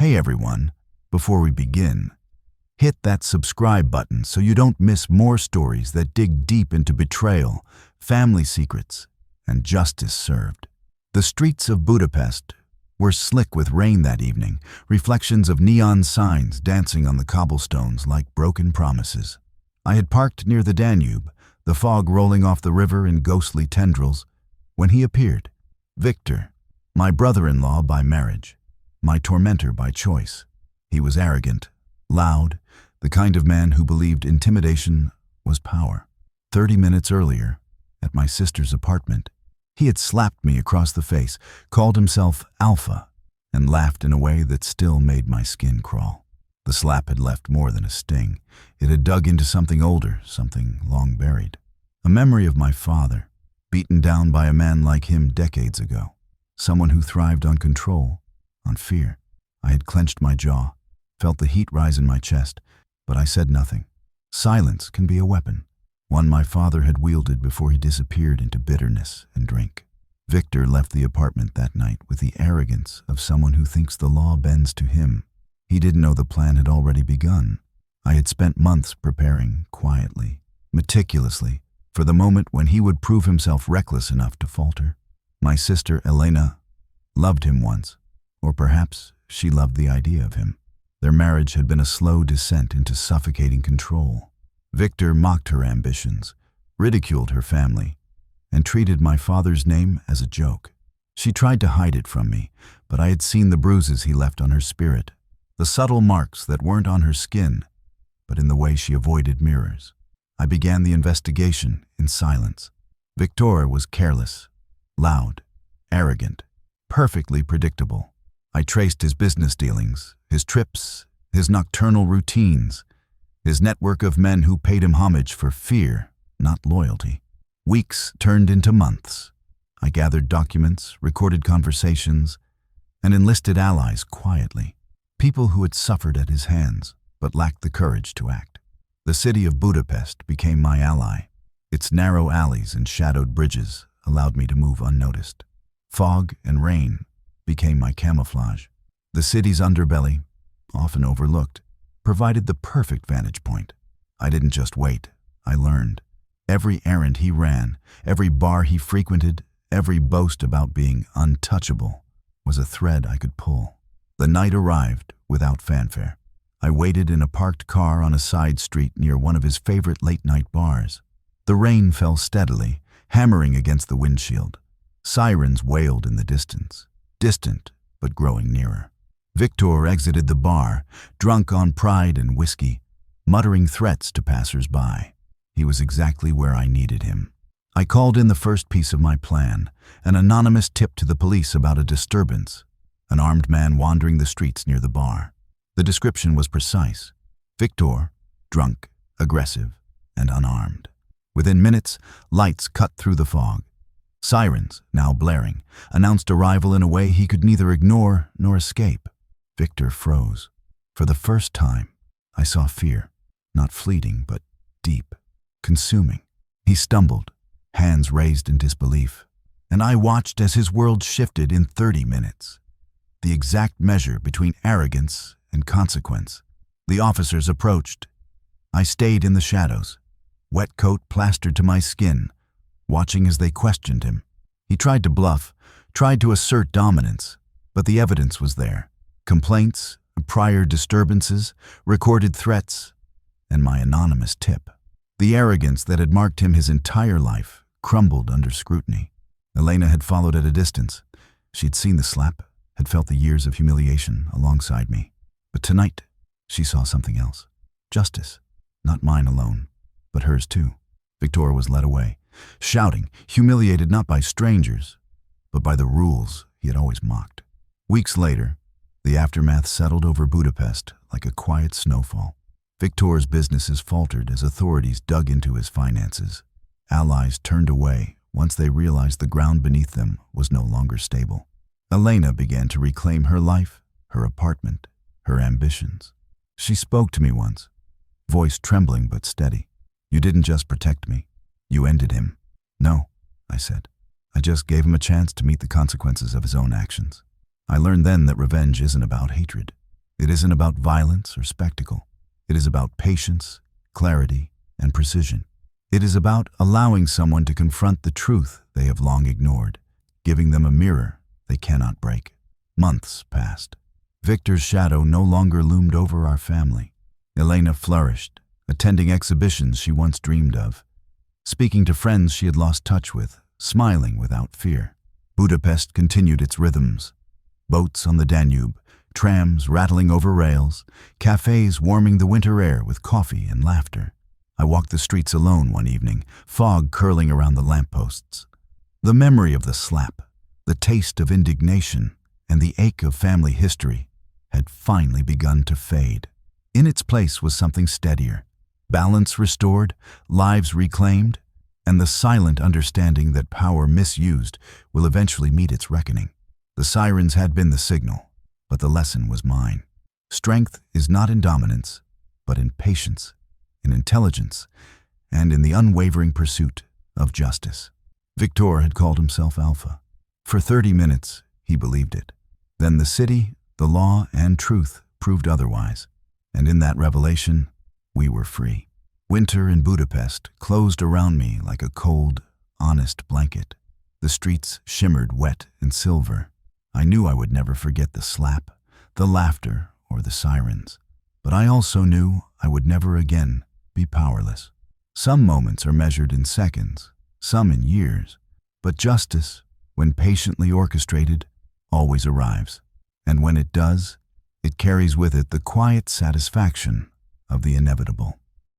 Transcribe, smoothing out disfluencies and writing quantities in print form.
Hey everyone, before we begin, hit that subscribe button so you don't miss more stories that dig deep into betrayal, family secrets, and justice served. The streets of Budapest were slick with rain that evening, reflections of neon signs dancing on the cobblestones like broken promises. I had parked near the Danube, the fog rolling off the river in ghostly tendrils, when he appeared. Victor, my brother-in-law by marriage, my tormentor by choice. He was arrogant, loud, the kind of man who believed intimidation was power. 30 minutes earlier, at my sister's apartment, he had slapped me across the face, called himself Alpha, and laughed in a way that still made my skin crawl. The slap had left more than a sting. It had dug into something older, something long buried. A memory of my father, beaten down by a man like him decades ago. Someone who thrived on control, on fear. I had clenched my jaw, felt the heat rise in my chest, but I said nothing. Silence can be a weapon, one my father had wielded before he disappeared into bitterness and drink. Victor left the apartment that night with the arrogance of someone who thinks the law bends to him. He didn't know the plan had already begun. I had spent months preparing, quietly, meticulously, for the moment when he would prove himself reckless enough to falter. My sister, Elena, loved him once, or perhaps she loved the idea of him. Their marriage had been a slow descent into suffocating control. Victor mocked her ambitions, ridiculed her family, and treated my father's name as a joke. She tried to hide it from me, but I had seen the bruises he left on her spirit, the subtle marks that weren't on her skin, but in the way she avoided mirrors. I began the investigation in silence. Victor was careless, loud, arrogant, perfectly predictable. I traced his business dealings, his trips, his nocturnal routines, his network of men who paid him homage for fear, not loyalty. Weeks turned into months. I gathered documents, recorded conversations, and enlisted allies quietly, people who had suffered at his hands but lacked the courage to act. The city of Budapest became my ally. Its narrow alleys and shadowed bridges allowed me to move unnoticed. Fog and rain became my camouflage. The city's underbelly, often overlooked, provided the perfect vantage point. I didn't just wait, I learned. Every errand he ran, every bar he frequented, every boast about being untouchable was a thread I could pull. The night arrived without fanfare. I waited in a parked car on a side street near one of his favorite late-night bars. The rain fell steadily, hammering against the windshield. Sirens wailed in the distance, distant but growing nearer. Victor exited the bar, drunk on pride and whiskey, muttering threats to passers-by. He was exactly where I needed him. I called in the first piece of my plan, an anonymous tip to the police about a disturbance, an armed man wandering the streets near the bar. The description was precise. Victor, drunk, aggressive, and unarmed. Within minutes, lights cut through the fog. Sirens, now blaring, announced arrival in a way he could neither ignore nor escape. Victor froze. For the first time, I saw fear, not fleeting but deep, consuming. He stumbled, hands raised in disbelief, and I watched as his world shifted in 30 minutes. The exact measure between arrogance and consequence. The officers approached. I stayed in the shadows, wet coat plastered to my skin, watching as they questioned him. He tried to bluff, tried to assert dominance, but the evidence was there. Complaints, prior disturbances, recorded threats, and my anonymous tip. The arrogance that had marked him his entire life crumbled under scrutiny. Elena had followed at a distance. She'd seen the slap, had felt the years of humiliation alongside me. But tonight, she saw something else. Justice, not mine alone, but hers too. Victor was led away, shouting, humiliated not by strangers, but by the rules he had always mocked. Weeks later, the aftermath settled over Budapest like a quiet snowfall. Victor's businesses faltered as authorities dug into his finances. Allies turned away once they realized the ground beneath them was no longer stable. Elena began to reclaim her life, her apartment, her ambitions. She spoke to me once, voice trembling but steady. You didn't just protect me, you ended him. No, I said. I just gave him a chance to meet the consequences of his own actions. I learned then that revenge isn't about hatred. It isn't about violence or spectacle. It is about patience, clarity, and precision. It is about allowing someone to confront the truth they have long ignored, giving them a mirror they cannot break. Months passed. Victor's shadow no longer loomed over our family. Elena flourished, attending exhibitions she once dreamed of, speaking to friends she had lost touch with, smiling without fear. Budapest continued its rhythms. Boats on the Danube, trams rattling over rails, cafes warming the winter air with coffee and laughter. I walked the streets alone one evening, fog curling around the lampposts. The memory of the slap, the taste of indignation, and the ache of family history had finally begun to fade. In its place was something steadier, balance restored, lives reclaimed, and the silent understanding that power misused will eventually meet its reckoning. The sirens had been the signal, but the lesson was mine. Strength is not in dominance, but in patience, in intelligence, and in the unwavering pursuit of justice. Victor had called himself Alpha. For 30 minutes, he believed it. Then the city, the law, and truth proved otherwise. And in that revelation, we were free. Winter in Budapest closed around me like a cold, honest blanket. The streets shimmered wet and silver. I knew I would never forget the slap, the laughter, or the sirens. But I also knew I would never again be powerless. Some moments are measured in seconds, some in years. But justice, when patiently orchestrated, always arrives. And when it does, it carries with it the quiet satisfaction of the inevitable.